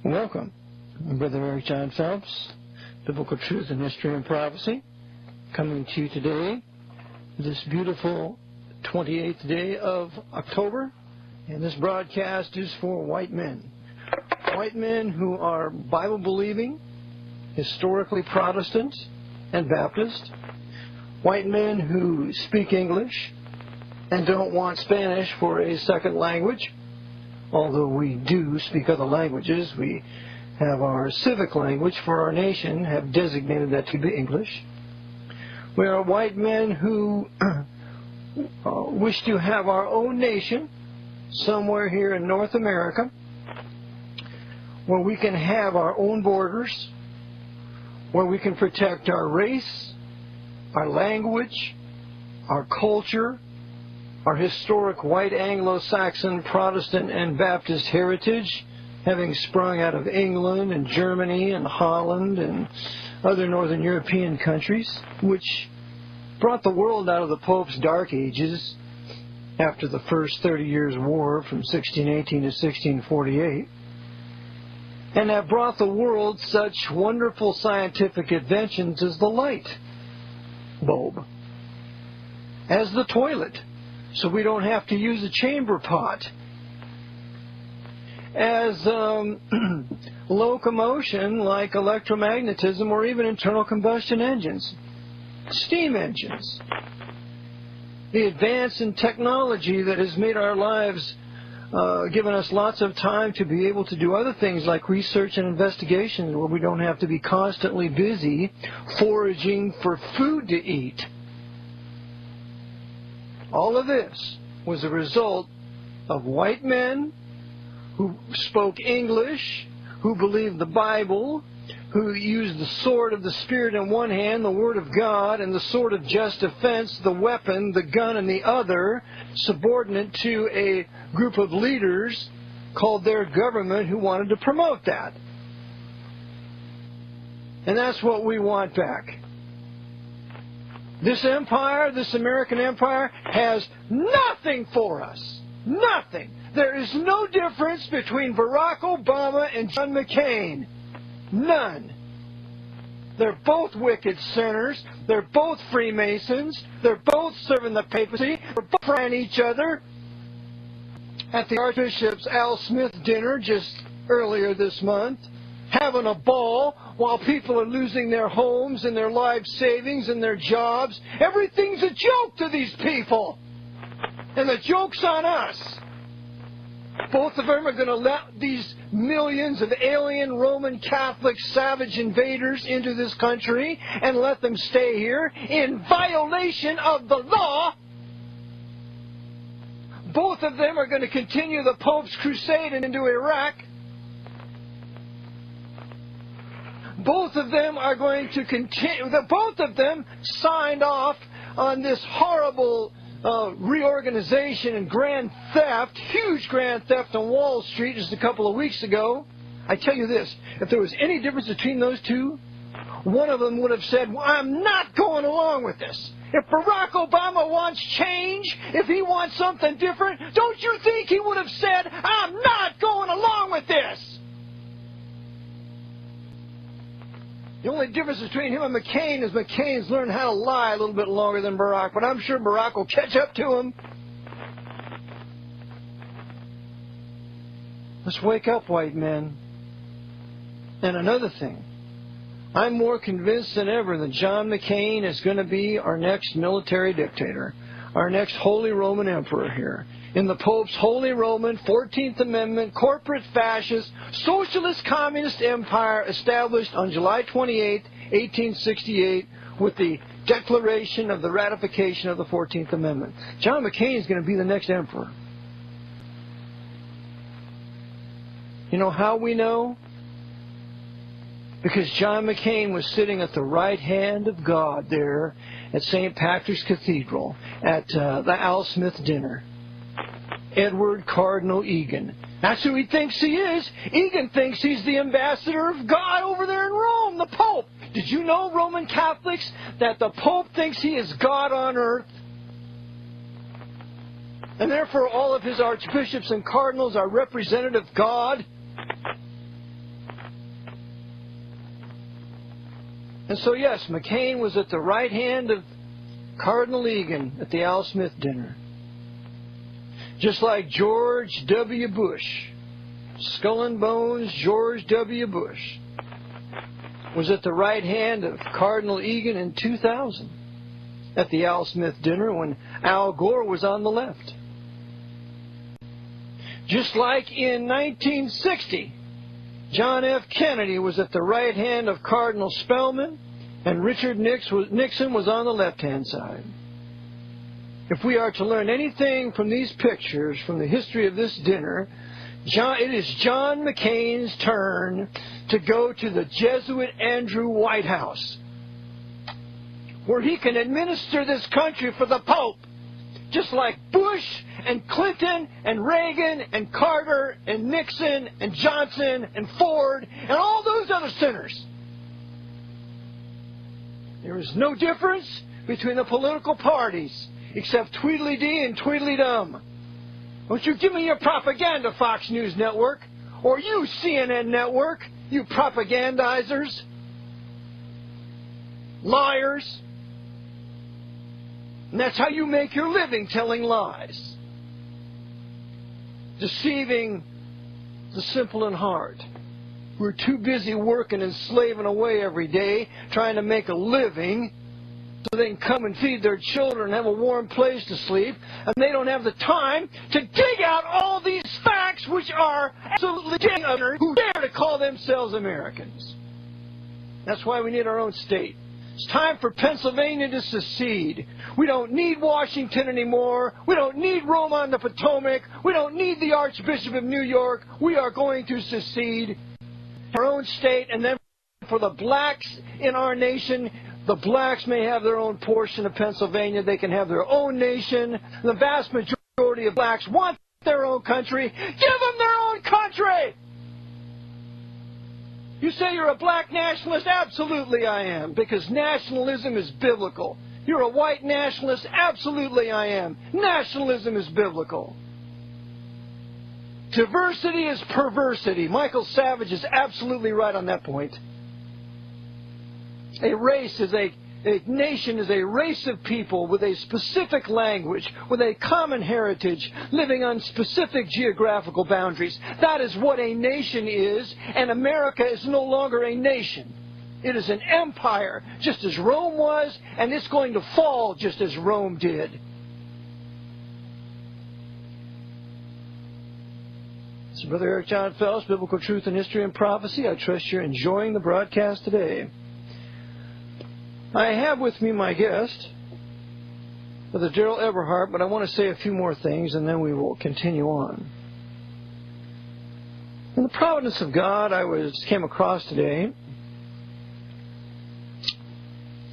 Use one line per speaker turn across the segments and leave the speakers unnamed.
Welcome. I'm Brother Eric Jon Phelps, Biblical Truth and History and Prophecy, coming to you today, this beautiful 28th day of October, and this broadcast is for white men. White men who are Bible-believing, historically Protestant and Baptist, white men who speak English and don't want Spanish for a second language. Although we do speak other languages, we have our civic language for our nation, have designated that to be English. We are white men who wish to have our own nation somewhere here in North America, where we can have our own borders, where we can protect our race, our language, our culture, our historic white Anglo-Saxon, Protestant, and Baptist heritage, having sprung out of England and Germany and Holland and other Northern European countries, which brought the world out of the Pope's Dark Ages after the first 30 Years' War from 1618 to 1648, and have brought the world such wonderful scientific inventions as the light bulb, as the toilet, so we don't have to use a chamber pot, as locomotion like electromagnetism or even internal combustion engines, steam engines. The advance in technology that has made our lives, given us lots of time to be able to do other things like research and investigation, where we don't have to be constantly busy foraging for food to eat. All of this was a result of white men who spoke English, who believed the Bible, who used the sword of the Spirit in one hand, the Word of God, and the sword of just defense, the weapon, the gun in the other, subordinate to a group of leaders called their government who wanted to promote that. And that's what we want back. This empire, this American empire, has nothing for us. Nothing. There is no difference between Barack Obama and John McCain. None. They're both wicked sinners. They're both Freemasons. They're both serving the papacy. They're both praying each other. At the Archbishop's Al Smith dinner just earlier this month, having a ball while people are losing their homes and their life savings and their jobs. Everything's a joke to these people. And the joke's on us. Both of them are going to let these millions of alien Roman Catholic savage invaders into this country and let them stay here in violation of the law. Both of them are going to continue the Pope's crusade into Iraq. Both of them are going to continue. Both of them signed off on this horrible reorganization and grand theft, huge grand theft on Wall Street just a couple of weeks ago. I tell you this, if there was any difference between those two, one of them would have said, well, I'm not going along with this. If Barack Obama wants change, if he wants something different, don't you think he would have said, I'm not going along with this? The only difference between him and McCain is McCain's learned how to lie a little bit longer than Barack, but I'm sure Barack will catch up to him. Let's wake up, white men. And another thing, I'm more convinced than ever that John McCain is going to be our next military dictator, our next Holy Roman Emperor here. In the Pope's Holy Roman 14th Amendment, corporate fascist, socialist communist empire established on July 28, 1868, with the declaration of the ratification of the 14th Amendment. John McCain is going to be the next emperor. You know how we know? Because John McCain was sitting at the right hand of God there at St. Patrick's Cathedral at the Al Smith dinner. Edward Cardinal Egan. That's who he thinks he is. Egan thinks he's the ambassador of God over there in Rome, the Pope. Did you know, Roman Catholics, that the Pope thinks he is God on earth? And therefore all of his archbishops and cardinals are representative of God. And so, yes, McCain was at the right hand of Cardinal Egan at the Al Smith dinner. Just like George W. Bush, Skull and Bones George W. Bush, was at the right hand of Cardinal Egan in 2000 at the Al Smith dinner when Al Gore was on the left. Just like in 1960, John F. Kennedy was at the right hand of Cardinal Spellman, and Richard Nixon was on the left-hand side. If we are to learn anything from these pictures, from the history of this dinner, it is John McCain's turn to go to the Jesuit Andrew White House, where he can administer this country for the Pope, just like Bush and Clinton and Reagan and Carter and Nixon and Johnson and Ford and all those other sinners. There is no difference between the political parties except Tweedledee and Tweedledum. Don't you give me your propaganda, Fox News Network, or you, CNN Network, you propagandizers, liars. And that's how you make your living, telling lies, deceiving the simple in heart. We're too busy working and slaving away every day, trying to make a living so they can come and feed their children and have a warm place to sleep, and they don't have the time to dig out all these facts which are absolutely ignorant who dare to call themselves Americans. That's why we need our own state. It's time for Pennsylvania to secede. We don't need Washington anymore. We don't need Rome on the Potomac. We don't need the Archbishop of New York. We are going to secede our own state, and then for the blacks in our nation, the blacks may have their own portion of Pennsylvania. They can have their own nation. The vast majority of blacks want their own country. Give them their own country! You say you're a black nationalist? Absolutely I am, because nationalism is biblical. You're a white nationalist? Absolutely I am. Nationalism is biblical. Diversity is perversity. Michael Savage is absolutely right on that point. A nation is a race of people with a specific language, with a common heritage, living on specific geographical boundaries. That is what a nation is, and America is no longer a nation. It is an empire, just as Rome was, and it's going to fall just as Rome did. This is Brother Eric Jon Phelps, Biblical Truth and History and Prophecy. I trust you're enjoying the broadcast today. I have with me my guest, Brother Darryl Eberhart, but I want to say a few more things and then we will continue on. In the providence of God, I came across today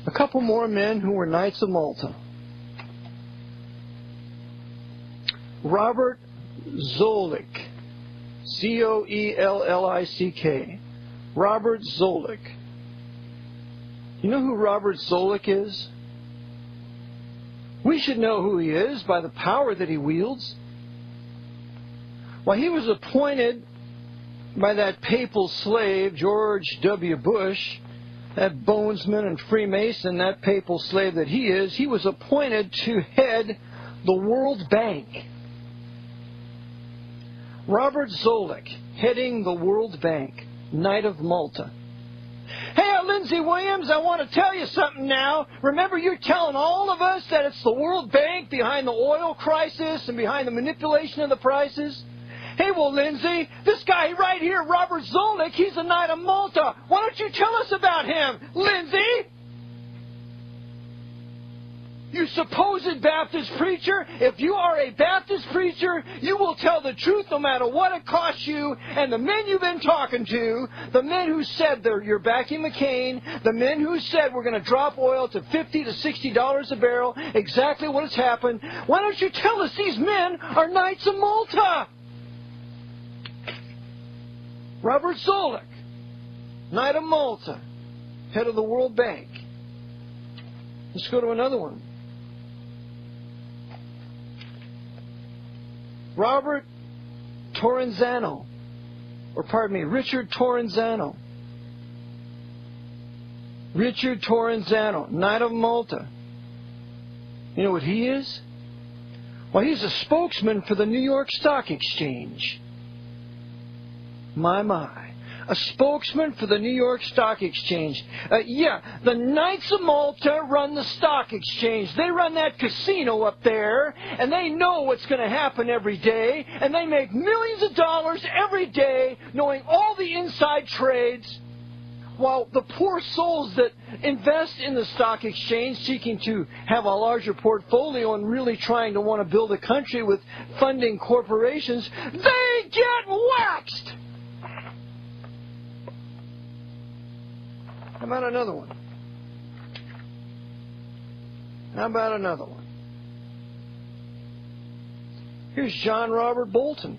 a couple more men who were Knights of Malta. Robert Zoellick, Zoellick. Robert Zoellick. You know who Robert Zoellick is? We should know who he is by the power that he wields. Why, he was appointed by that papal slave, George W. Bush, that bonesman and Freemason, that papal slave that he is. He was appointed to head the World Bank. Robert Zoellick, heading the World Bank, Knight of Malta. Hey, Lindsey Williams, I want to tell you something now. Remember, you're telling all of us that it's the World Bank behind the oil crisis and behind the manipulation of the prices? Hey, well, Lindsey, this guy right here, Robert Zoellick, he's a Knight of Malta. Why don't you tell us about him, Lindsey? You supposed Baptist preacher, if you are a Baptist preacher, you will tell the truth no matter what it costs you. And the men you've been talking to, the men who said you're backing McCain, the men who said we're going to drop oil to $50 to $60 a barrel, exactly what has happened. Why don't you tell us these men are Knights of Malta? Robert Zoellick, Knight of Malta, head of the World Bank. Let's go to another one. Richard Torrenzano, Richard Torrenzano, Knight of Malta. You know what he is? Well, he's a spokesman for the New York Stock Exchange. My. A spokesman for the New York Stock Exchange. The Knights of Malta run the stock exchange. They run that casino up there, and they know what's going to happen every day, and they make millions of dollars every day knowing all the inside trades, while the poor souls that invest in the stock exchange seeking to have a larger portfolio and really trying to want to build a country with funding corporations, they get waxed! How about another one? Here's John Robert Bolton.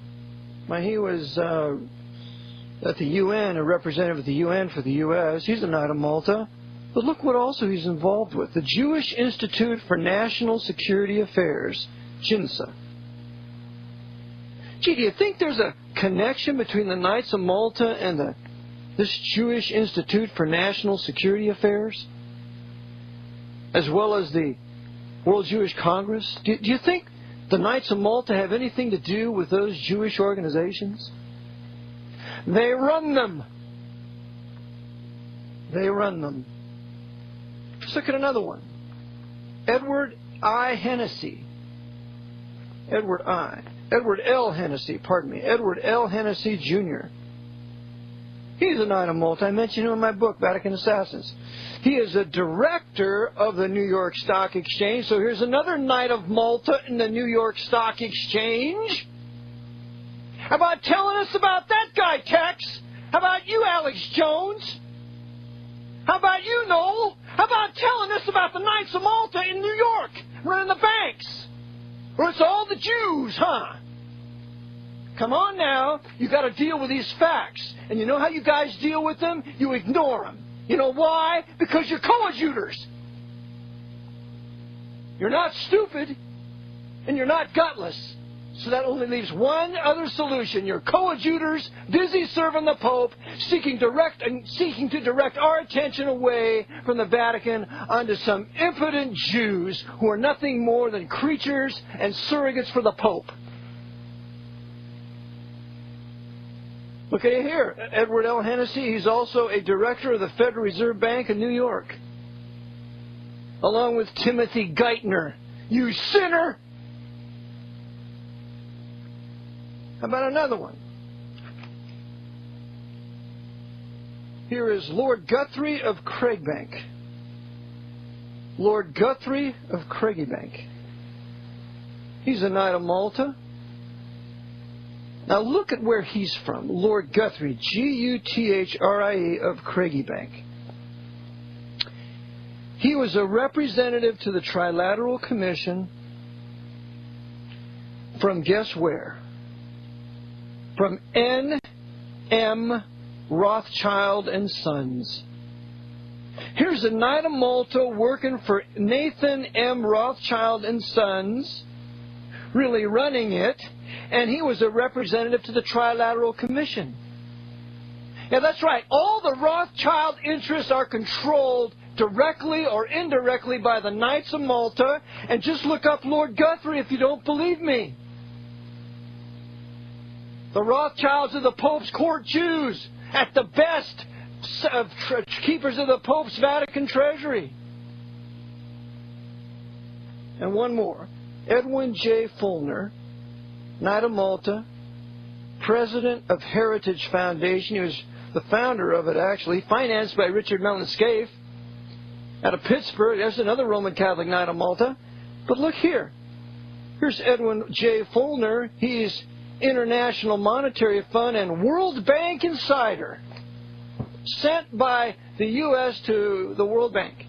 He was at the UN, a representative of the UN for the U.S. He's a Knight of Malta. But look what also he's involved with. The Jewish Institute for National Security Affairs, JINSA. Gee, do you think there's a connection between the Knights of Malta and this Jewish Institute for National Security Affairs, as well as the World Jewish Congress? Do you think the Knights of Malta have anything to do with those Jewish organizations? They run them. Let's look at another one. Edward L. Hennessy, Jr. He's a Knight of Malta. I mentioned him in my book, Vatican Assassins. He is a director of the New York Stock Exchange. So here's another Knight of Malta in the New York Stock Exchange. How about telling us about that guy, Tex? How about you, Alex Jones? How about you, Noel? How about telling us about the Knights of Malta in New York, running the banks? Or it's all the Jews, huh? Come on now, you got to deal with these facts. And you know how you guys deal with them? You ignore them. You know why? Because you're coadjutors. You're not stupid, and you're not gutless. So that only leaves one other solution. You're coadjutors, busy serving the Pope, seeking to direct our attention away from the Vatican onto some impotent Jews who are nothing more than creatures and surrogates for the Pope. Look at it here. Edward L. Hennessy, he's also a director of the Federal Reserve Bank in New York. Along with Timothy Geithner. You sinner! How about another one? Here is Lord Guthrie of Craigbank. He's a Knight of Malta. Now look at where he's from. Lord Guthrie, Guthrie of Craigbank. He was a representative to the Trilateral Commission from guess where? From N.M. Rothschild and Sons. Here's a Knight of Malta working for Nathan M. Rothschild and Sons, really running it, and he was a representative to the Trilateral Commission. Yeah, that's right. All the Rothschild interests are controlled directly or indirectly by the Knights of Malta, and just look up Lord Guthrie if you don't believe me. The Rothschilds are the Pope's court Jews, at the best of keepers of the Pope's Vatican treasury. And one more. Edwin J. Fulner, Knight of Malta, president of Heritage Foundation. He was the founder of it, actually, financed by Richard Mellon Scaife out of Pittsburgh. There's another Roman Catholic Knight of Malta. But look here. Here's Edwin J. Fulner. He's International Monetary Fund and World Bank insider, sent by the U.S. to the World Bank.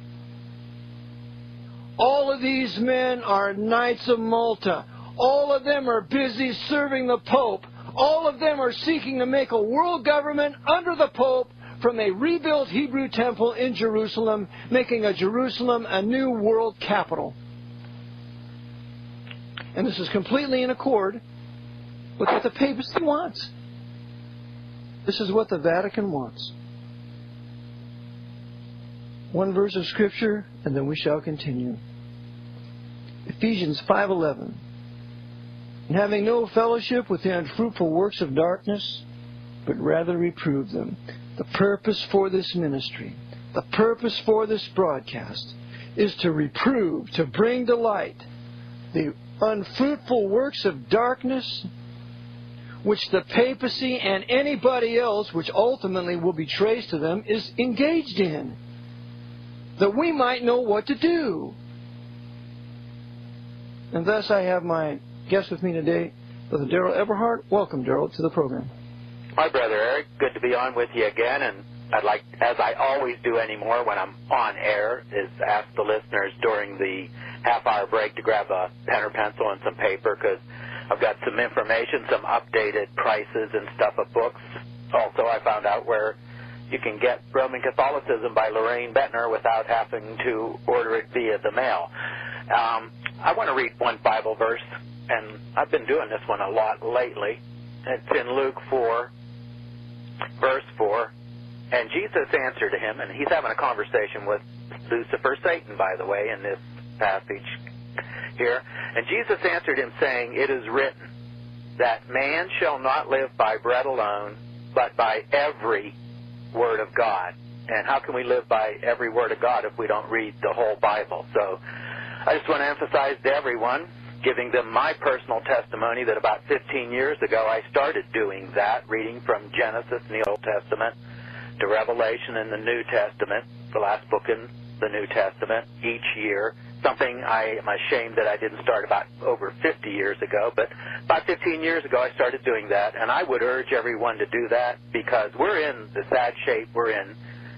All of these men are Knights of Malta. All of them are busy serving the Pope. All of them are seeking to make a world government under the Pope from a rebuilt Hebrew temple in Jerusalem, making Jerusalem a new world capital. And this is completely in accord with what the papacy wants. This is what the Vatican wants. One verse of Scripture, and then we shall continue. Ephesians 5:11. And having no fellowship with the unfruitful works of darkness, but rather reprove them. The purpose for this ministry, the purpose for this broadcast, is to reprove, to bring to light the unfruitful works of darkness which the papacy and anybody else, which ultimately will be traced to them, is engaged in, that we might know what to do. And thus I have my guest with me today, Brother Darryl Eberhart. Welcome, Darryl, to the program.
Hi, Brother Eric. Good to be on with you again. And I'd like, as I always do anymore when I'm on air, is ask the listeners during the half-hour break to grab a pen or pencil and some paper, because I've got some information, some updated prices and stuff of books. Also, I found out where you can get Roman Catholicism by Lorraine Bettner without having to order it via the mail. I want to read one Bible verse, and I've been doing this one a lot lately. It's in Luke 4, verse 4. And Jesus answered to him, and he's having a conversation with Lucifer, Satan, by the way, in this passage here. And Jesus answered him, saying, It is written that man shall not live by bread alone, but by every word of God. And how can we live by every word of God if we don't read the whole Bible? So I just want to emphasize to everyone, giving them my personal testimony, that about 15 years ago I started doing that, reading from Genesis in the Old Testament to Revelation in the New Testament, the last book in the New Testament, each year. Something I am ashamed that I didn't start about over 50 years ago, but about 15 years ago I started doing that, and I would urge everyone to do that, because we're in the sad shape we're in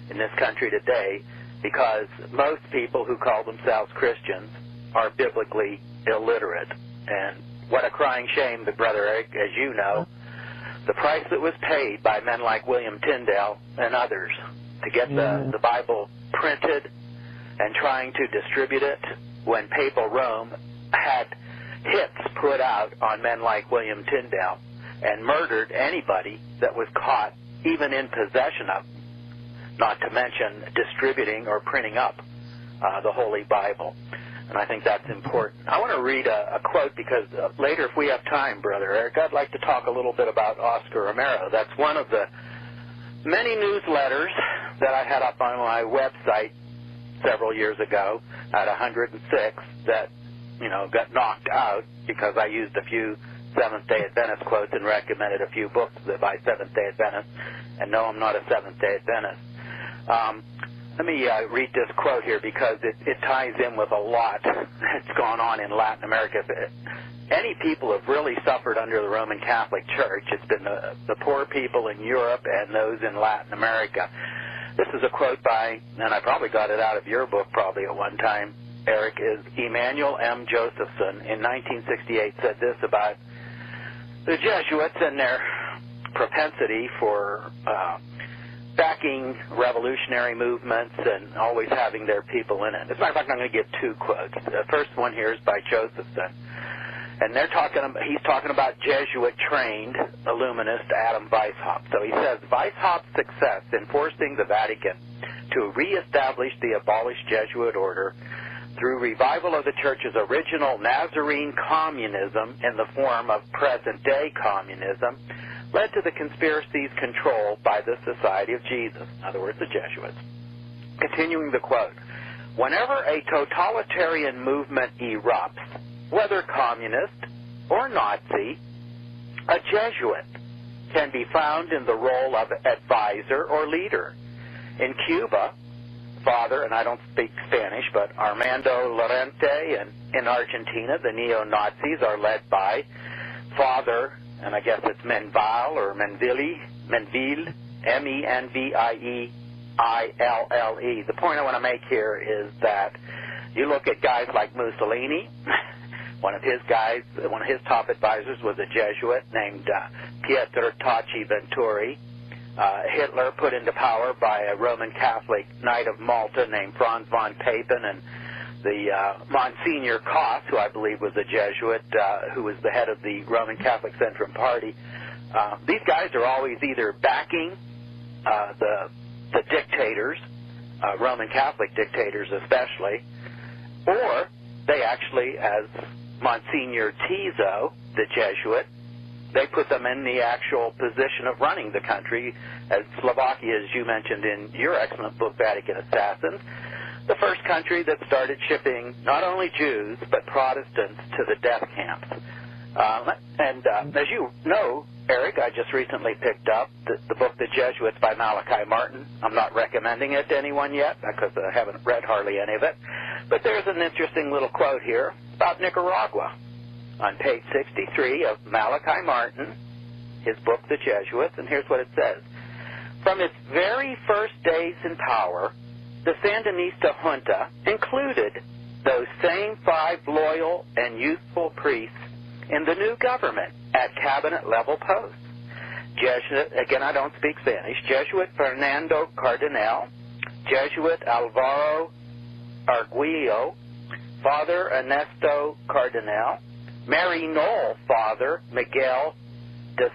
this country today, because most people who call themselves Christians are biblically illiterate. And what a crying shame that, Brother Eric, as you know, the price that was paid by men like William Tyndale and others to get the Bible printed and trying to distribute it, when Papal Rome had hits put out on men like William Tyndale and murdered anybody that was caught even in possession of, not to mention distributing or printing up the Holy Bible. And I think that's important. I want to read a quote, because later, if we have time, Brother Eric, I'd like to talk a little bit about Oscar Romero. That's one of the many newsletters that I had up on my website several years ago at 106 that, got knocked out because I used a few Seventh-day Adventist quotes and recommended a few books by Seventh-day Adventists. And no, I'm not a Seventh-day Adventist. Let me read this quote here, because it ties in with a lot that's gone on in Latin America. Any people have really suffered under the Roman Catholic Church. It's been the poor people in Europe and those in Latin America. This is a quote by, and I probably got it out of your book probably at one time, Eric, is Emanuel M. Josephson in 1968 said this about the Jesuits and their propensity for backing revolutionary movements and always having their people in it. As a matter of fact, I'm going to give two quotes. The first one here is by Josephson. And he's talking about Jesuit-trained Illuminist Adam Weishaupt. So he says, Weishaupt's success in forcing the Vatican to reestablish the abolished Jesuit order through revival of the Church's original Nazarene communism in the form of present-day communism led to the conspiracies controlled by the Society of Jesus, in other words, the Jesuits. Continuing the quote, whenever a totalitarian movement erupts, whether communist or Nazi, a Jesuit can be found in the role of advisor or leader. In Cuba, Father, and I don't speak Spanish, but Armando Lorente, and in Argentina, the neo-Nazis are led by Father, and I guess it's Menville or Menville, M-E-N-V-I-E-I-L-L-E. The point I want to make here is that you look at guys like Mussolini. One of his top advisors was a Jesuit named Pietro Tacci Venturi. Hitler put into power by a Roman Catholic Knight of Malta named Franz von Papen, and the Monsignor Koss, who I believe was a Jesuit, who was the head of the Roman Catholic Centrum Party. These guys are always either backing the dictators Roman Catholic dictators especially, or they actually, as Monsignor Tiso, the Jesuit, they put them in the actual position of running the country, as Slovakia, as you mentioned in your excellent book, Vatican Assassins, the first country that started shipping not only Jews, but Protestants to the death camps. As you know, Eric, I just recently picked up the book The Jesuits by Malachi Martin. I'm not recommending it to anyone yet because I haven't read hardly any of it. But there's an interesting little quote here about Nicaragua on page 63 of Malachi Martin, his book The Jesuits, and here's what it says. From its very first days in power, the Sandinista junta included those same 5 loyal and youthful priests in the new government at cabinet-level posts. Jesuit, again, I don't speak Spanish, Jesuit Fernando Cardinal, Jesuit Alvaro Arguello, Father Ernesto Cardinal, Mary Knoll Father Miguel de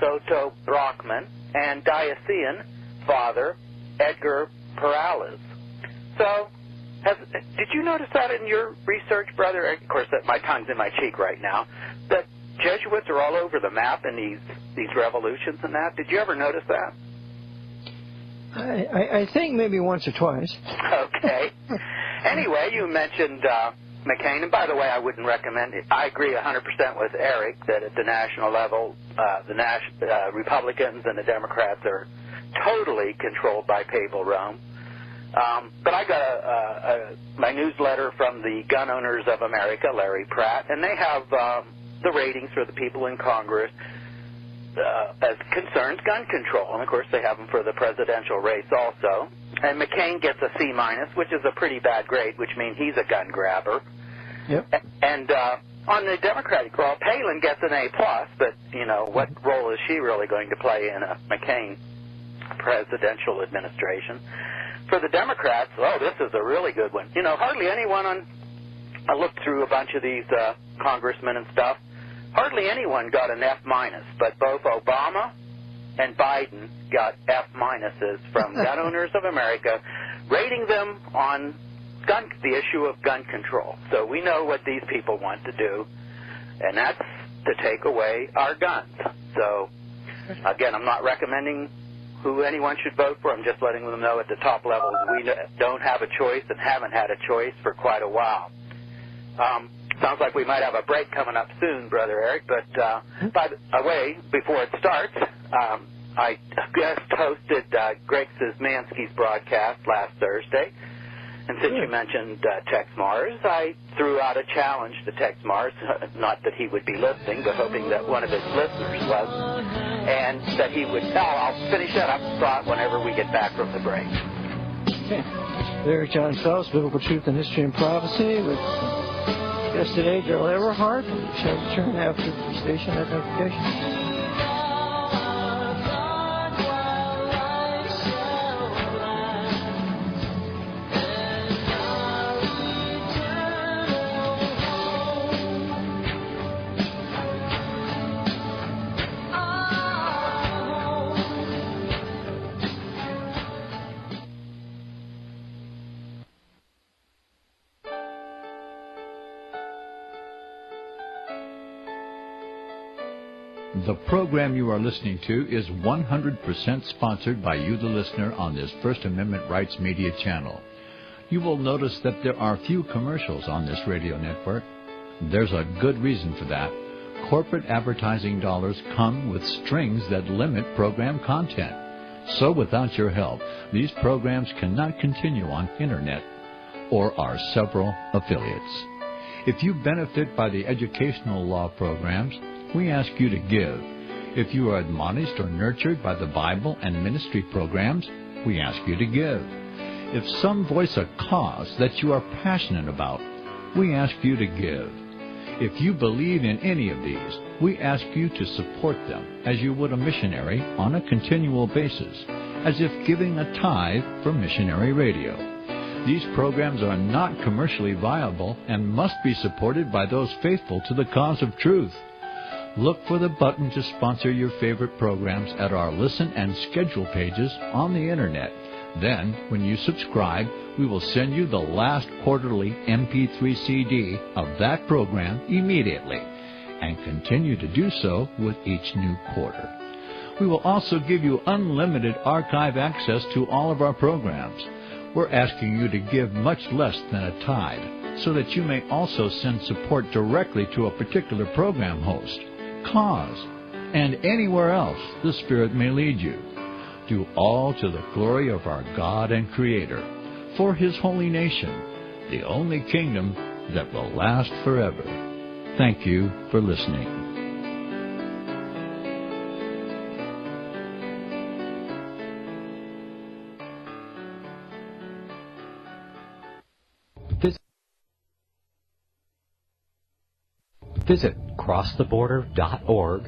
Soto Brockman, and Diocesan Father Edgar Perales. So, did you notice that in your research, brother? Of course, my tongue's in my cheek right now. That Jesuits are all over the map in these revolutions and that. Did you ever notice that?
I think maybe once or twice.
Okay. Anyway, you mentioned McCain, and by the way, I wouldn't recommend it. I agree 100% with Eric that at the national level, the Republicans and the Democrats are totally controlled by Papal Rome. But I got my newsletter from the Gun Owners of America, Larry Pratt, and they have the ratings for the people in Congress as concerns gun control. And, of course, they have them for the presidential race also. And McCain gets a C-, which is a pretty bad grade, which means he's a gun grabber.
Yep.
And on the Democratic roll, Palin gets an A+, but, you know, what role is she really going to play in a McCain presidential administration? For the Democrats, this is a really good one. You know, hardly anyone I looked through a bunch of these congressmen and stuff, hardly anyone got an F-, but both Obama and Biden got F- from Gun Owners of America, rating them on the issue of gun control. So we know what these people want to do, and that's to take away our guns. So, again, I'm not recommending who anyone should vote for. I'm just letting them know at the top levels we don't have a choice and haven't had a choice for quite a while. Sounds like we might have a break coming up soon, Brother Eric, but by the way, before it starts, I guest hosted Greg Szymanski's broadcast last Thursday, and since you mentioned Tex Mars, I threw out a challenge to Tex Mars, not that he would be listening, but hoping that one of his listeners was, and that he would, I'll finish that up thought whenever we get back from the break.
Okay. There's Jon Phelps, Biblical Truth and History and Prophecy, with guest today, Darryl Eberhart, and we shall return after the station identification.
The program you are listening to is 100% sponsored by you, the listener, on this First Amendment Rights Media channel. You will notice that there are few commercials on this radio network. There's a good reason for that. Corporate advertising dollars come with strings that limit program content. So without your help, these programs cannot continue on Internet or our several affiliates. If you benefit by the educational law programs, we ask you to give. If you are admonished or nurtured by the Bible and ministry programs, we ask you to give. If some voice a cause that you are passionate about, we ask you to give. If you believe in any of these, we ask you to support them as you would a missionary on a continual basis, as if giving a tithe for missionary radio. These programs are not commercially viable and must be supported by those faithful to the cause of truth. Look for the button to sponsor your favorite programs at our listen and schedule pages on the Internet. Then, when you subscribe, we will send you the last quarterly MP3 CD of that program immediately, and continue to do so with each new quarter. We will also give you unlimited archive access to all of our programs. We're asking you to give much less than a tithe, so that you may also send support directly to a particular program host, cause, and anywhere else the Spirit may lead you. Do all to the glory of our God and Creator, for His holy nation, the only kingdom that will last forever. Thank you for listening.
Visit crosstheborder.org,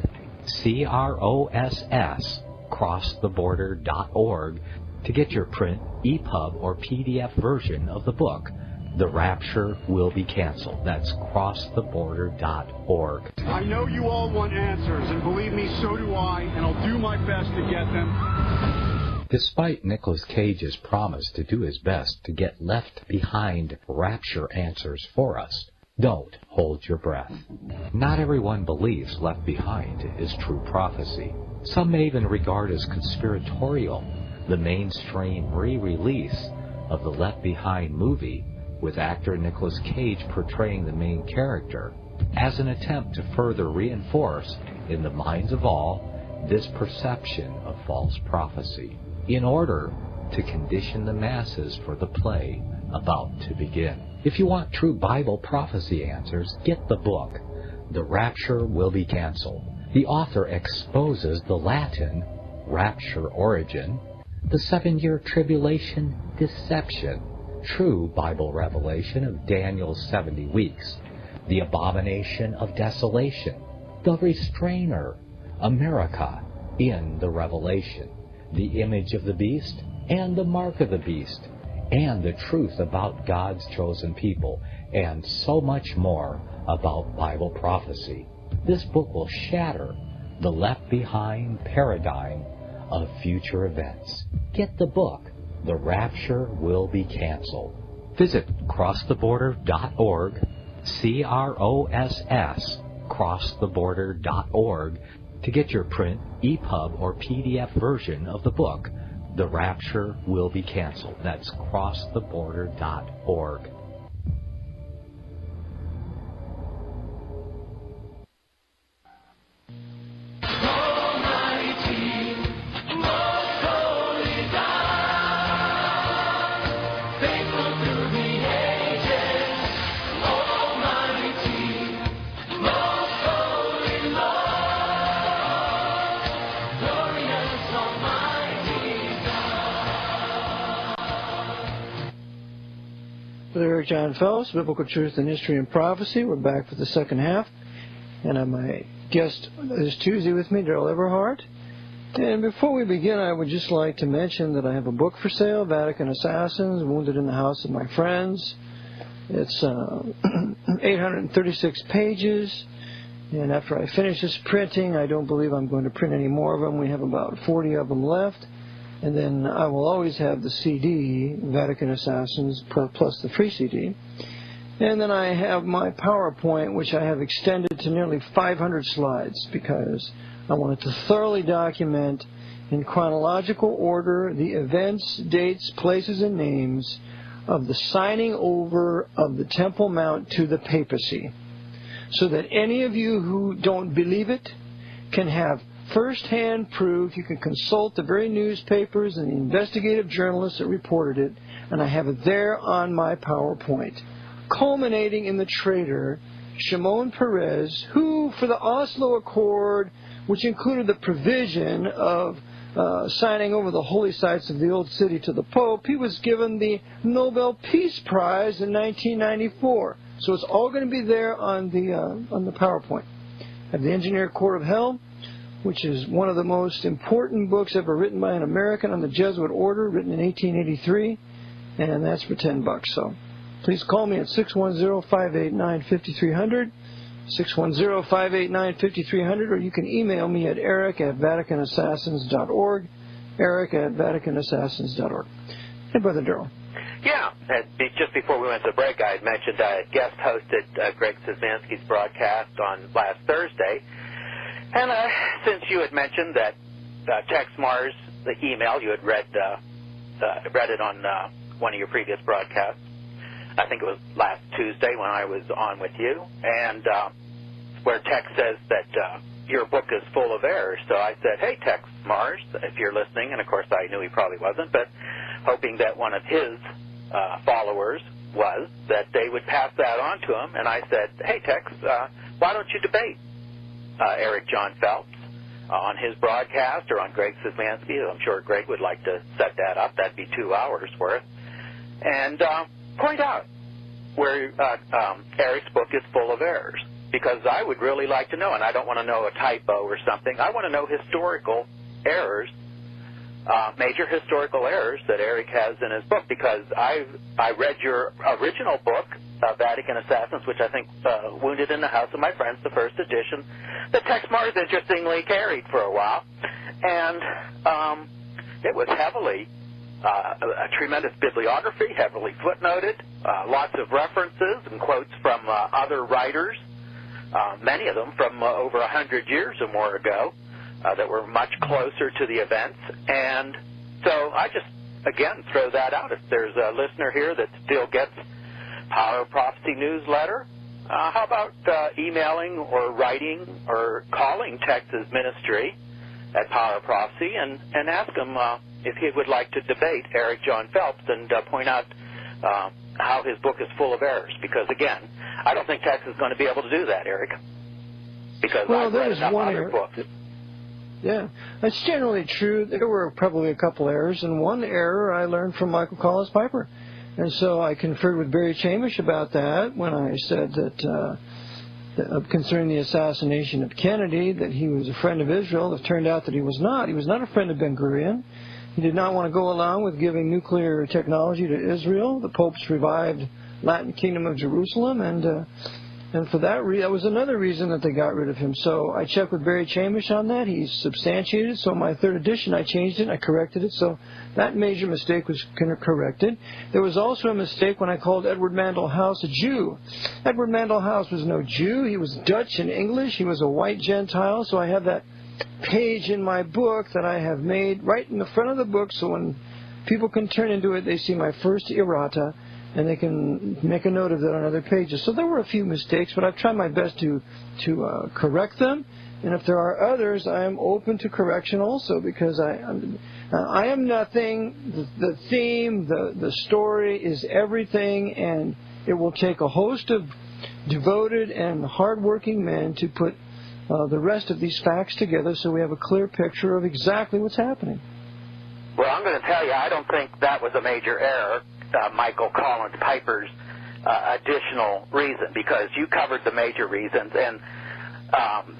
CROSS, crosstheborder.org, to get your print, EPUB, or PDF version of the book, The Rapture Will Be Canceled. That's crosstheborder.org.
I know you all want answers, and believe me, so do I, and I'll do my best to get them.
Despite Nicolas Cage's promise to do his best to get left behind rapture answers for us, don't hold your breath. Not everyone believes Left Behind is true prophecy. Some may even regard as conspiratorial the mainstream re-release of the Left Behind movie with actor Nicolas Cage portraying the main character as an attempt to further reinforce in the minds of all this perception of false prophecy in order to condition the masses for the play about to begin. If you want true Bible prophecy answers, get the book, The Rapture Will Be Canceled. The author exposes the Latin rapture origin, the 7-year tribulation deception, true Bible revelation of Daniel's 70 weeks, the abomination of desolation, the restrainer, America in the Revelation, the image of the beast and the mark of the beast, and the truth about God's chosen people, and so much more about Bible prophecy. This book will shatter the Left Behind paradigm of future events. Get the book, The Rapture Will Be Canceled. Visit crosstheborder.org, CROSS, crosstheborder.org, to get your print, EPUB, or PDF version of the book, The Rapture Will Be Canceled. That's crosstheborder.org.
Brother Jon Phelps, Biblical Truth and History and Prophecy. We're back for the second half. And my guest this Tuesday with me, Darryl Eberhart. And before we begin, I would just like to mention that I have a book for sale, Vatican Assassins, Wounded in the House of My Friends. It's 836 pages. And after I finish this printing, I don't believe I'm going to print any more of them. We have about 40 of them left. And then I will always have the CD, Vatican Assassins, plus the free CD. And then I have my PowerPoint, which I have extended to nearly 500 slides because I wanted to thoroughly document in chronological order the events, dates, places, and names of the signing over of the Temple Mount to the papacy, so that any of you who don't believe it can have first-hand proof. You can consult the very newspapers and the investigative journalists that reported it, and I have it there on my PowerPoint, culminating in the traitor, Shimon Peres, who, for the Oslo Accord, which included the provision of signing over the holy sites of the Old City to the Pope, he was given the Nobel Peace Prize in 1994. So it's all going to be there on the PowerPoint. I have the Engineer Court of Hell, which is one of the most important books ever written by an American on the Jesuit order, written in 1883, and that's for $10. So please call me at 610-589-5300, 610-589-5300, or you can email me at eric@vaticanassassins.org, Eric at VaticanAssassins.org. Hey, Brother Darryl.
Yeah, just before we went to break, I had mentioned I guest hosted Greg Szymanski's broadcast on last Thursday. And since you had mentioned that Tex Mars, the email, you had read it on one of your previous broadcasts. I think it was last Tuesday when I was on with you, and where Tex says that your book is full of errors. So I said, hey, Tex Mars, if you're listening, and of course I knew he probably wasn't, but hoping that one of his followers was, that they would pass that on to him. And I said, hey, Tex, why don't you debate Eric Jon Phelps on his broadcast or on Greg Szymanski? I'm sure Greg would like to set that up. That'd be 2 hours worth. And point out where Eric's book is full of errors, because I would really like to know, and I don't want to know a typo or something. I want to know historical errors, major historical errors that Eric has in his book, because I read your original book, Vatican Assassins, which I think Wounded in the House of My Friends, the first edition, that Tex Mars interestingly carried for a while, and it was heavily a tremendous bibliography, heavily footnoted, lots of references and quotes from other writers, many of them from over 100 years or more ago, that were much closer to the events. And so I just, again, throw that out. If there's a listener here that still gets Power of Prophecy newsletter, how about emailing or writing or calling Tex's ministry at Power of Prophecy and ask him if he would like to debate Eric Jon Phelps and point out how his book is full of errors. Because, again, I don't think Tex is going to be able to do that, Eric, because I've read enough other books.
Yeah, that's generally true. There were probably a couple errors, and one error I learned from Michael Collins Piper. And so I conferred with Barry Chamish about that when I said that concerning the assassination of Kennedy, that he was a friend of Israel. It turned out that he was not. He was not a friend of Ben-Gurion. He did not want to go along with giving nuclear technology to Israel. The popes revived Latin Kingdom of Jerusalem, and for that reason, that was another reason that they got rid of him. So I checked with Barry Chamish on that. He substantiated it. So in my third edition, I changed it. I corrected it. So that major mistake was corrected. There was also a mistake when I called Edward Mandell House a Jew. Edward Mandell House was no Jew. He was Dutch and English. He was a white Gentile. So I have that page in my book that I have made right in the front of the book. So when people can turn into it, they see my first errata, and they can make a note of that on other pages. So there were a few mistakes, but I've tried my best to correct them. And if there are others, I am open to correction also, because I am nothing. The theme, the story is everything, and it will take a host of devoted and hardworking men to put the rest of these facts together so we have a clear picture of exactly what's happening.
Well, I'm going to tell you, I don't think that was a major error, Michael Collins Piper's additional reason, because you covered the major reasons, and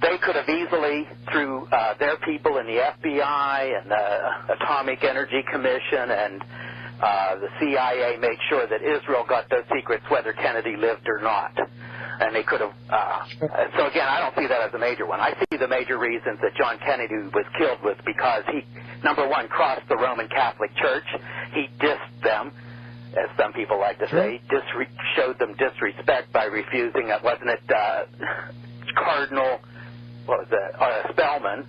they could have easily, through their people in the FBI and the Atomic Energy Commission and the CIA, made sure that Israel got those secrets whether Kennedy lived or not. And they could have, so again, I don't see that as a major one. I see the major reasons that John Kennedy was killed was because he, number one, crossed the Roman Catholic Church. He dissed them, as some people like to say, showed them disrespect by refusing, wasn't it Cardinal, Spellman,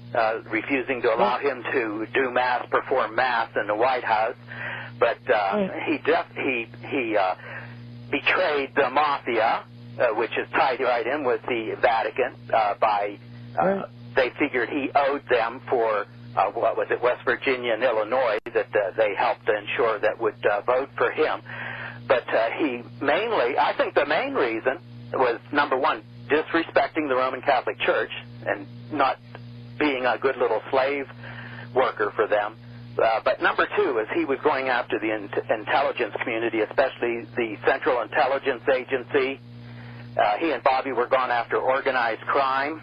refusing to allow him to do Mass, perform Mass in the White House. But he betrayed the Mafia, which is tied right in with the Vatican, they figured he owed them for, West Virginia and Illinois, that they helped ensure that would vote for him. But I think the main reason was, number one, disrespecting the Roman Catholic Church and not being a good little slave worker for them. But number two is he was going after the intelligence community, especially the Central Intelligence Agency. He and Bobby were gone after organized crime.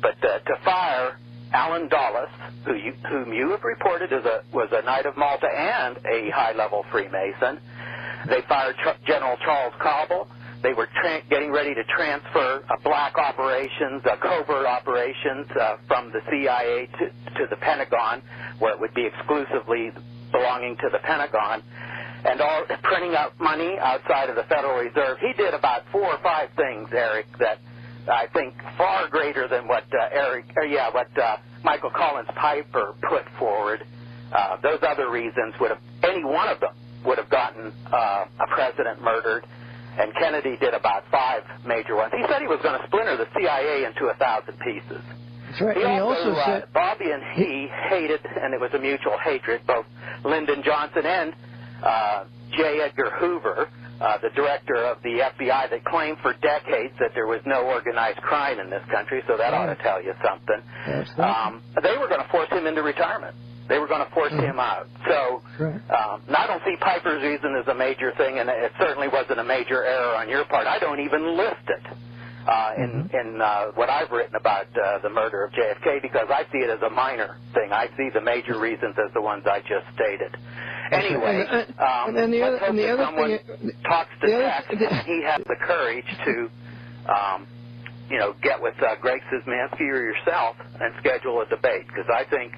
But to fire Alan Dulles, whom you have reported was a Knight of Malta and a high-level Freemason. They fired General Charles Cobble, They were getting ready to transfer black operations, covert operations from the CIA to the Pentagon, where it would be exclusively belonging to the Pentagon, and all printing out money outside of the Federal Reserve. He did about 4 or 5 things, Eric, that I think far greater than what Michael Collins Piper put forward. Those other reasons any one of them would have gotten a president murdered. And Kennedy did about 5 major ones. He said he was going to splinter the CIA into 1,000 pieces.
That's right.
He also said Bobby and he hated, and it was a mutual hatred, both Lyndon Johnson and J. Edgar Hoover, the director of the FBI, that claimed for decades that there was no organized crime in this country, so that ought to tell you something. They were going to force him into retirement. They were going to force him out. So I don't see Piper's reason as a major thing, and it certainly wasn't a major error on your part. I don't even list it in what I've written about the murder of JFK, because I see it as a minor thing. I see the major reasons as the ones I just stated. Anyway, someone talks to Tex, and he has the courage to get with Greg Szymanski or yourself and schedule a debate, because I think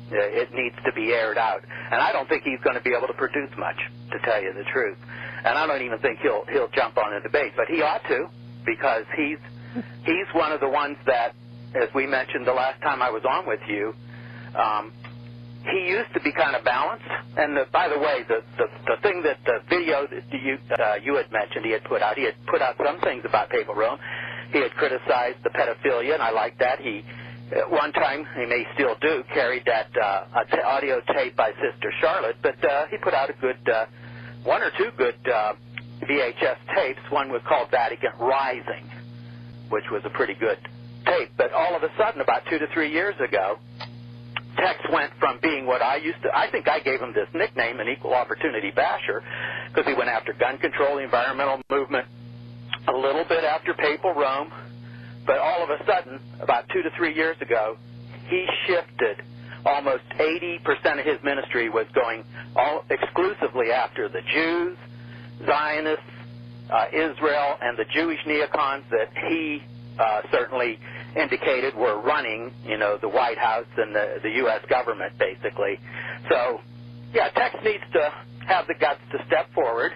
it needs to be aired out. And I don't think he's going to be able to produce much, to tell you the truth. And I don't even think he'll jump on a debate, but he ought to, because he's one of the ones that, as we mentioned the last time I was on with you, he used to be kind of balanced. And by the way, the thing that the video that you had mentioned he had put out some things about Papal Rome. He had criticized the pedophilia, and I like that. At one time, he may still do, carried that audio tape by Sister Charlotte, but he put out a good 1 or 2 good VHS tapes. One was called Vatican Rising, which was a pretty good tape. But all of a sudden, about 2 to 3 years ago, Tex went from being what I think I gave him this nickname, an equal opportunity basher, because he went after gun control, the environmental movement, a little bit after Papal Rome. But all of a sudden, about 2 to 3 years ago, he shifted. Almost 80% of his ministry was going exclusively after the Jews, Zionists, Israel, and the Jewish neocons that he certainly indicated were running, the White House and the U.S. government, basically. So, yeah, Tex needs to have the guts to step forward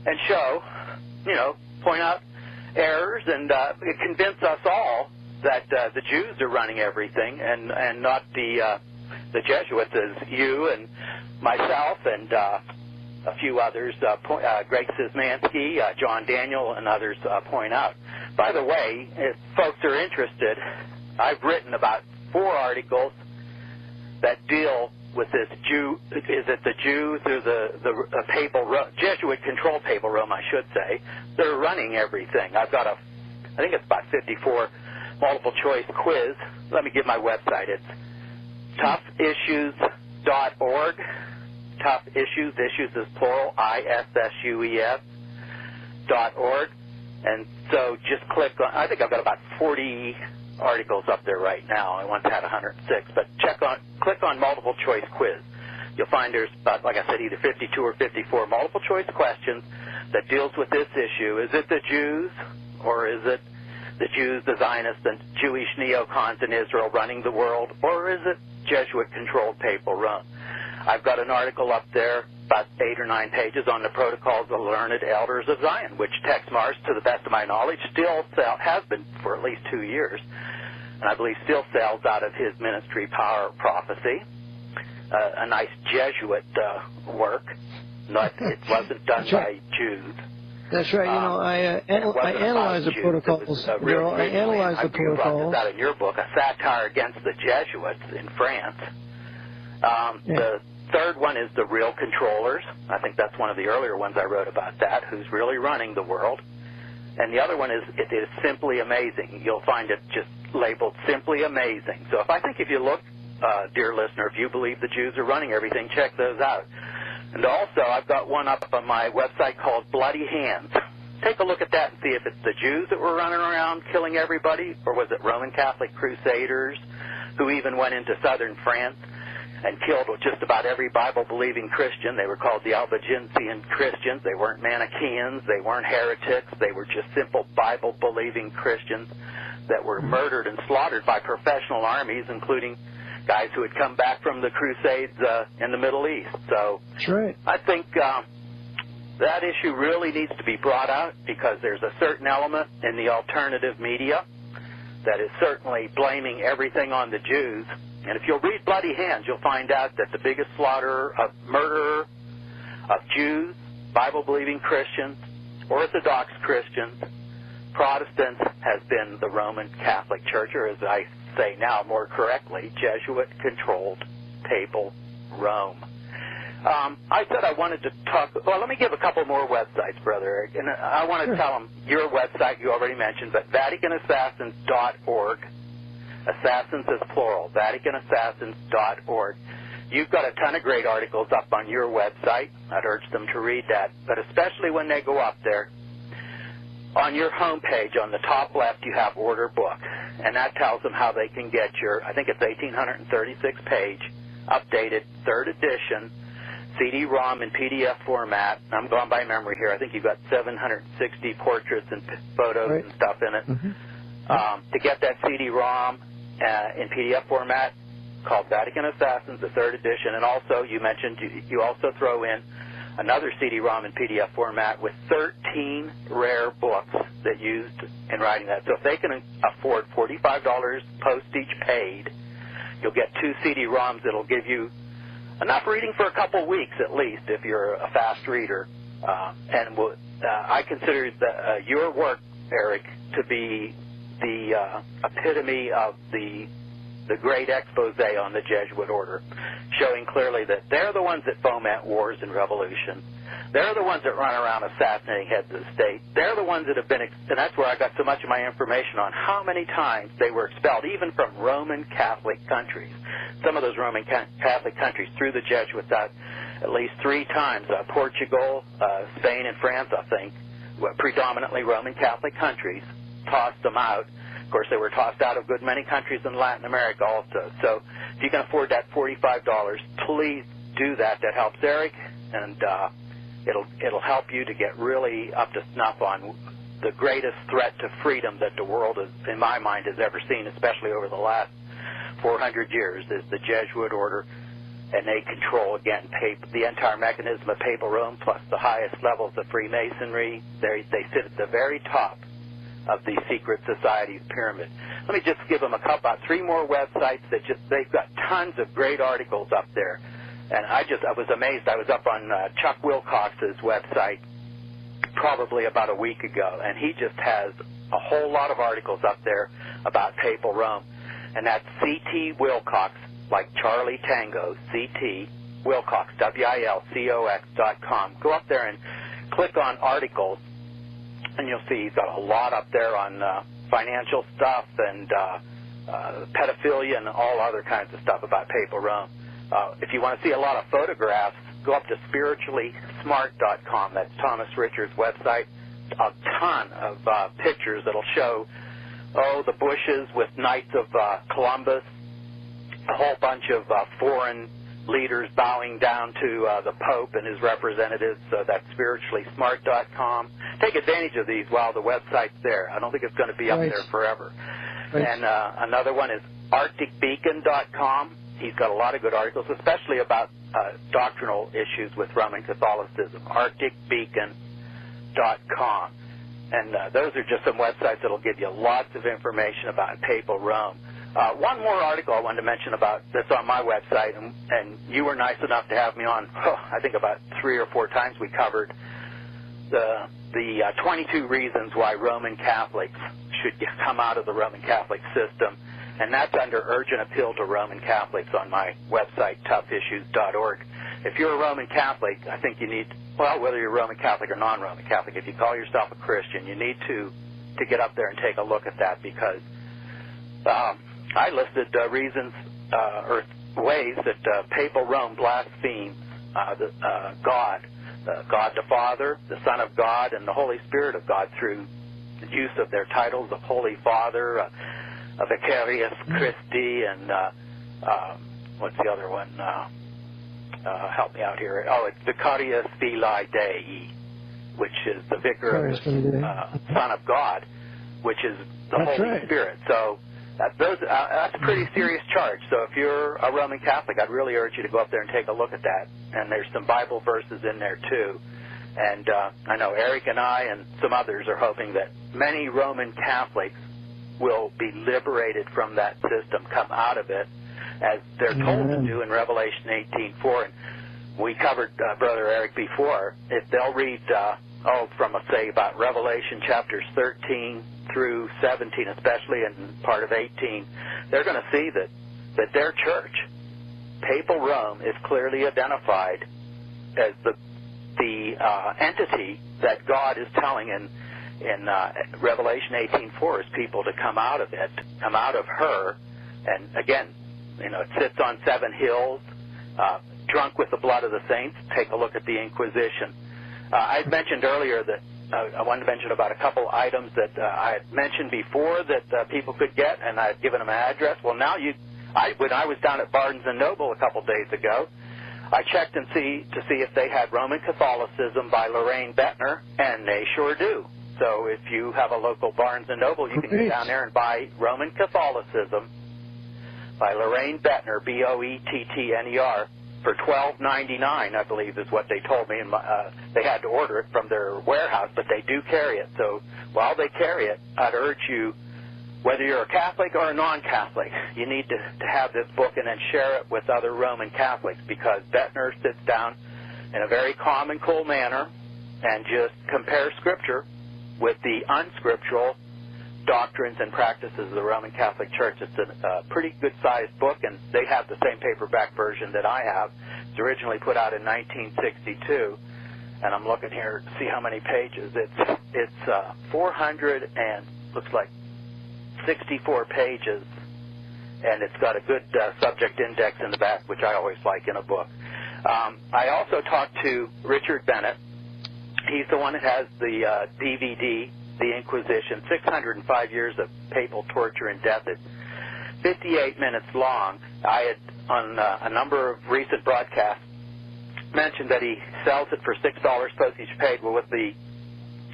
and show, point out errors and convince us all that the Jews are running everything and not the Jesuits, as you and myself and a few others, Greg Szymanski, John Daniel, and others point out. By the way, if folks are interested, I've written about 4 articles that deal with this is it the Jews or the Papal Rome, Jesuit-controlled Papal Rome, I should say. They're running everything. I've got I think it's about 54 multiple-choice quiz. Let me give my website. It's toughissues.org. Tough Issues, issues is plural, ISSUES.org. And so just click on, I think I've got about 40 articles up there right now. I once had 106, but click on multiple choice quiz. You'll find there's about, like I said, either 52 or 54 multiple choice questions that deals with this issue. Is it the Jews, or is it the Jews, the Zionists, and Jewish neocons in Israel running the world, or is it Jesuit-controlled Papal Rome? I've got an article up there, about 8 or 9 pages, on the protocols of the learned elders of Zion, which Tex Mars, to the best of my knowledge, has been for at least 2 years, and I believe still sells out of his ministry, Power of Prophecy, a nice Jesuit work. It wasn't done by Jews.
That's right. I analyze the protocols. Darryl, I analyze the protocols. You brought this out in your book, a satire against the Jesuits in France. The third one is the real controllers. I think that's one of the earlier ones I wrote about that, who's really running the world. And the other one is, it is simply amazing. You'll find it just labeled simply amazing. So if you look, dear listener, if you believe the Jews are running everything, check those out. And also, I've got one up on my website called Bloody Hands. Take a look at that and see if it's the Jews that were running around killing everybody, or was it Roman Catholic crusaders who even went into southern France.
and killed just about every Bible-believing Christian. They were called the Albigensian Christians. They weren't Manichaeans. They weren't heretics. They were just simple Bible-believing Christians that were murdered and slaughtered by professional armies, including guys who had come back from the Crusades in the Middle East. So
that's right.
I think that issue really needs to be brought out, because there's a certain element in the alternative media that is certainly blaming everything on the Jews. And if you'll read Bloody Hands, you'll find out that the biggest murderer of Jews, Bible-believing Christians, Orthodox Christians, Protestants, has been the Roman Catholic Church, or as I say now more correctly, Jesuit-controlled Papal Rome. I said I wanted to talk. Well, let me give a couple more websites, Brother Eric. And I want to tell them your website you already mentioned, but VaticanAssassins.org. Assassins is plural. VaticanAssassins.org. You've got a ton of great articles up on your website. I'd urge them to read that. But especially when they go up there, on your homepage, on the top left, you have Order Book. And that tells them how they can get your, I think it's 1,836-page, updated 3rd edition CD-ROM in PDF format. I'm going by memory here. I think you've got 760 portraits and photos and stuff in it. Mm-hmm. To get that CD-ROM in PDF format, called Vatican Assassins, the 3rd edition. And also, you mentioned you also throw in another CD-ROM in PDF format with 13 rare books that used in writing that. So if they can afford $45 postage paid, you'll get 2 CD-ROMs that'll give you enough reading for a couple weeks at least if you're a fast reader. I consider your work, Eric, to be the epitome of the great expose on the Jesuit order, showing clearly that they're the ones that foment wars and revolution. They're the ones that run around assassinating heads of the state. They're the ones that have been, and that's where I got so much of my information on how many times they were expelled, even from Roman Catholic countries. Some of those Roman Catholic countries threw the Jesuits out at least 3 times. Portugal, Spain, and France, I think, were predominantly Roman Catholic countries, tossed them out. Of course, they were tossed out of a good many countries in Latin America also. So if you can afford that $45, please do that. That helps Eric, and it'll help you to get really up to snuff on the greatest threat to freedom that the world, in my mind, has ever seen, especially over the last 400 years, is the Jesuit order. And they control, again, the entire mechanism of Papal Rome, plus the highest levels of Freemasonry. They sit at the very top of the secret society's pyramid. Let me just give them about 3 more websites that they've got tons of great articles up there. And I was amazed. I was up on Chuck Wilcox's website probably about a week ago, and he just has a whole lot of articles up there about Papal Rome. And that's C.T. Wilcox, like Charlie Tango, C.T. Wilcox, WILCOX.com. Go up there and click on articles, and you'll see he's got a lot up there on financial stuff and pedophilia and all other kinds of stuff about Papal Rome. If you want to see a lot of photographs, go up to spirituallysmart.com. That's Thomas Richard's website. A ton of pictures that'll show, the bushes with Knights of Columbus, a whole bunch of foreign leaders bowing down to the Pope and his representatives. So that's spirituallysmart.com. Take advantage of these while the website's there. I don't think it's going to be up there forever. And another one is arcticbeacon.com. He's got a lot of good articles, especially about doctrinal issues with Roman Catholicism. arcticbeacon.com. And those are just some websites that will give you lots of information about Papal Rome. One more article I wanted to mention about that's on my website, and you were nice enough to have me on, I think about 3 or 4 times we covered the 22 reasons why Roman Catholics should come out of the Roman Catholic system, and that's under urgent appeal to Roman Catholics on my website, toughissues.org. If you're a Roman Catholic, I think you need, whether you're Roman Catholic or non-Roman Catholic, if you call yourself a Christian, you need to get up there and take a look at that, because I listed reasons or ways that Papal Rome blasphemes God, God the Father, the Son of God, and the Holy Spirit of God through the use of their titles of Holy Father, Vicarius Christi, and what's the other one? Help me out here. Oh, it's Vicarius Filii Dei, which is the vicar of the Son of God, which is the Holy Spirit. So that's a pretty serious charge. So if you're a Roman Catholic, I'd really urge you to go up there and take a look at that. And there's some Bible verses in there, too. And I know Eric and I and some others are hoping that many Roman Catholics will be liberated from that system, come out of it, as they're told to do in Revelation 18:4. And we covered, Brother Eric, before. If they'll read, from, say, about Revelation chapters 13 through 17, especially, and part of 18, they're going to see that their church, Papal Rome, is clearly identified as the entity that God is telling in Revelation 18:4 is people to come out of it, come out of her. And again, it sits on 7 hills, drunk with the blood of the saints. Take a look at the Inquisition. I had mentioned earlier that I wanted to mention about a couple items that I had mentioned before that people could get, and I had given them an address. Well, now when I was down at Barnes & Noble a couple days ago, I checked to see if they had Roman Catholicism by Lorraine Bettner, and they sure do. So if you have a local Barnes & Noble, you can go down there and buy Roman Catholicism by Lorraine Bettner, Boettner, for $12.99, I believe is what they told me. And they had to order it from their warehouse, but they do carry it. So while they carry it, I'd urge you, whether you're a Catholic or a non-Catholic, you need to have this book and then share it with other Roman Catholics, because Bettner sits down in a very calm and cool manner and just compares Scripture with the unscriptural doctrines and practices of the Roman Catholic Church. It's a pretty good-sized book, and they have the same paperback version that I have. It's originally put out in 1962, and I'm looking here to see how many pages. It's 400 and looks like 64 pages, and it's got a good subject index in the back, which I always like in a book. I also talked to Richard Bennett. He's the one that has the DVD, The Inquisition, 605 years of papal torture and death. It's 58 minutes long. I had, on a number of recent broadcasts, mentioned that he sells it for $6 postage paid. Well, with the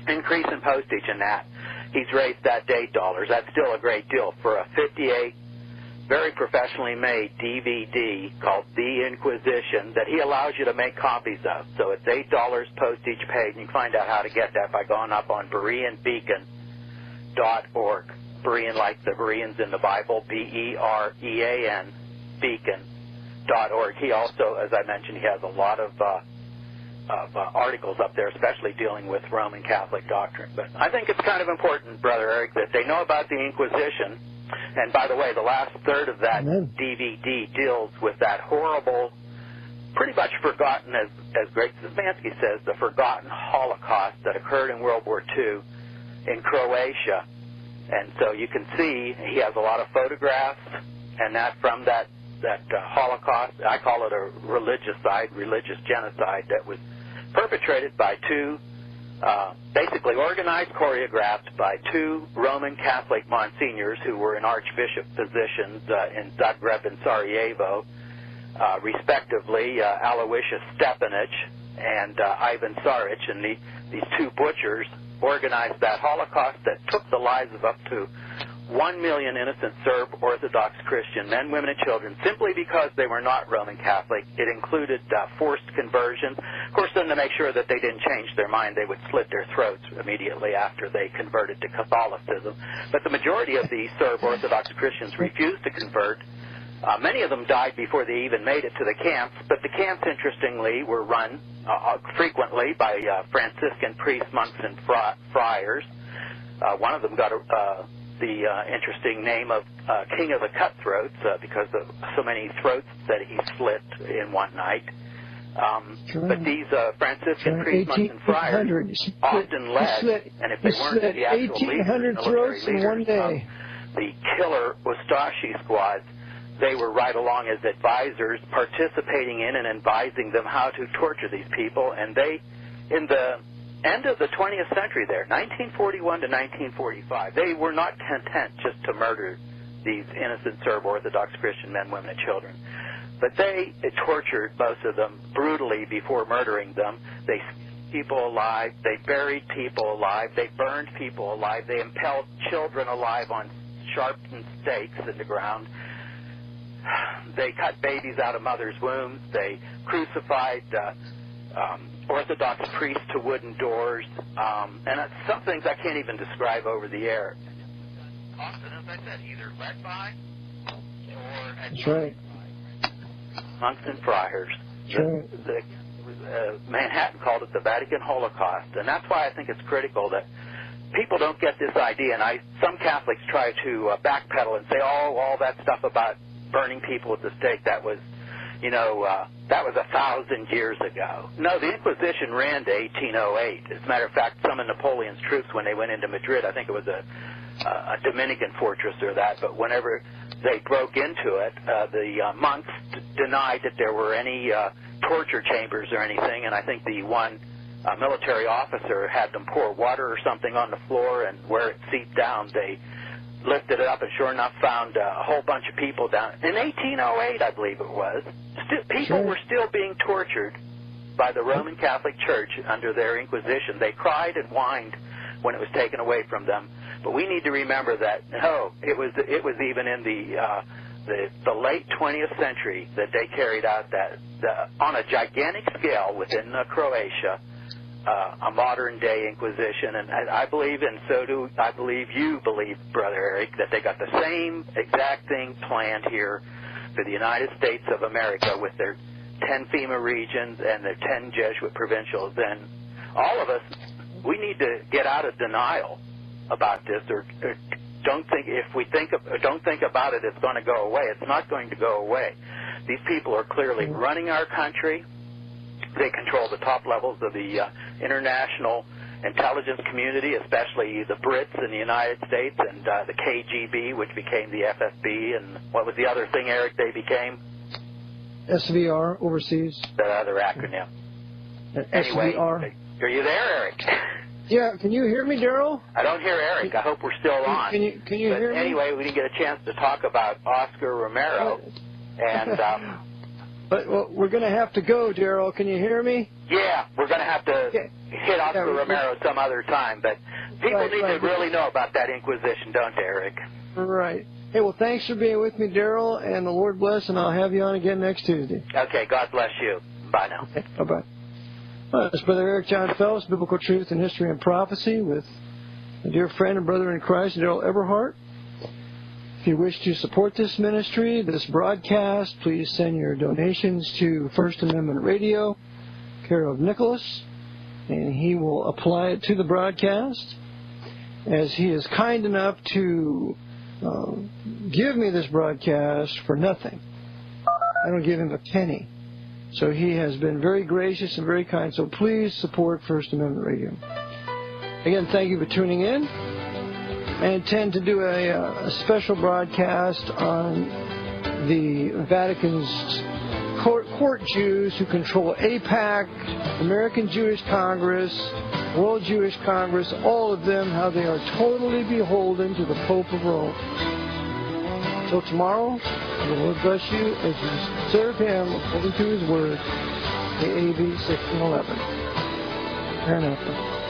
increase in postage and that, he's raised that to $8. That's still a great deal for a 58, very professionally made DVD called The Inquisition that he allows you to make copies of. So it's $8 postage paid, and you can find out how to get that by going up on BereanBeacon.org. Berean like the Bereans in the Bible, Berean, beacon.org. He also, as I mentioned, he has a lot of articles up there, especially dealing with Roman Catholic doctrine. But I think it's kind of important, Brother Eric, that they know about the Inquisition. And by the way, the last third of that DVD deals with that horrible, pretty much forgotten, as Greg Szymanski says, the forgotten Holocaust that occurred in World War II in Croatia. And so you can see he has a lot of photographs, and that from that Holocaust, I call it a religious genocide that was perpetrated by two, basically organized, choreographed by two Roman Catholic monsignors who were in archbishop positions in Zagreb and Sarajevo, respectively, Aloysius Stepanich and Ivan Saric. And these two butchers organized that Holocaust that took the lives of up to 1 million innocent Serb Orthodox Christian men, women, and children, simply because they were not Roman Catholic. It included forced conversion. Of course, then to make sure that they didn't change their mind, they would slit their throats immediately after they converted to Catholicism. But the majority of the Serb Orthodox Christians refused to convert. Many of them died before they even made it to the camps, but the camps, interestingly, were run frequently by Franciscan priests, monks, and friars. One of them got the interesting name of King of the Cutthroats because of so many throats that he slit in one night. But these Franciscan priests, monks, and friars often led, and if they weren't the actual leaders, military leaders, the killer Ustashi squads, they were right along as advisors, participating in and advising them how to torture these people. And they, in the end of the 20th century there, 1941 to 1945, they were not content just to murder these innocent Serb Orthodox Christian men, women, and children. But they tortured most of them brutally before murdering them. They skinned people alive. They buried people alive. They burned people alive. They impaled children alive on sharpened stakes in the ground. They cut babies out of mothers' wombs. They crucified Orthodox priests to wooden doors. And some things I can't even describe over the air. Often, as I said, either led by or...
That's right.
Monks and friars.
Sure.
Manhattan called it the Vatican Holocaust, and that's why I think it's critical that people don't get this idea. And some Catholics try to backpedal and say, "Oh, all that stuff about burning people at the stake, that was 1,000 years ago." No, the Inquisition ran to 1808. As a matter of fact, some of Napoleon's troops, when they went into Madrid, I think it was a Dominican fortress or that, but whenever they broke into it, the monks denied that there were any torture chambers or anything, and I think the one military officer had them pour water or something on the floor, and where it seeped down, they lifted it up and sure enough found a whole bunch of people down. In 1808, I believe it was, people were still being tortured by the Roman Catholic Church under their Inquisition. They cried and whined when it was taken away from them. But we need to remember that, it was even in the late 20th century that they carried out that on a gigantic scale within Croatia, a modern-day Inquisition. And I believe, and so do I believe you believe, Brother Eric, that they got the same exact thing planned here for the United States of America with their 10 FEMA regions and their 10 Jesuit provincials. And all of us, we need to get out of denial about this, or don't think about it, it's going to go away. It's not going to go away. These people are clearly running our country. They control the top levels of the international intelligence community, especially the Brits in the United States and the KGB, which became the FSB, and what was the other thing, Eric, they became?
SVR, overseas.
That other acronym. Anyway,
SVR.
Are you there, Eric?
Yeah, can you hear me, Darryl?
I don't hear Eric. I hope we're still on.
Can you hear me?
Anyway, we didn't get a chance to talk about Oscar Romero. And
but we're going to have to go, Darryl. Can you hear me?
Yeah, we're going to have to hit Oscar Romero some other time. But people need to really know about that Inquisition, don't they, Eric?
Right. Hey, well, thanks for being with me, Darryl, and the Lord bless, and I'll have you on again next Tuesday.
Okay, God bless you. Bye now.
Okay, bye-bye. Well, it's Brother Eric Jon Phelps, Biblical Truth and History and Prophecy, with a dear friend and brother in Christ, Darryl Eberhart. If you wish to support this ministry, this broadcast, please send your donations to First Amendment Radio, care of Nicholas, and he will apply it to the broadcast. As he is kind enough to give me this broadcast for nothing. I don't give him a penny. So he has been very gracious and very kind. So please support First Amendment Radio. Again, thank you for tuning in. I intend to do a special broadcast on the Vatican's court Jews who control AIPAC, American Jewish Congress, World Jewish Congress, all of them, how they are totally beholden to the Pope of Rome. Until tomorrow, the Lord bless you as you serve Him according to His Word, the AV 1611. Fair enough.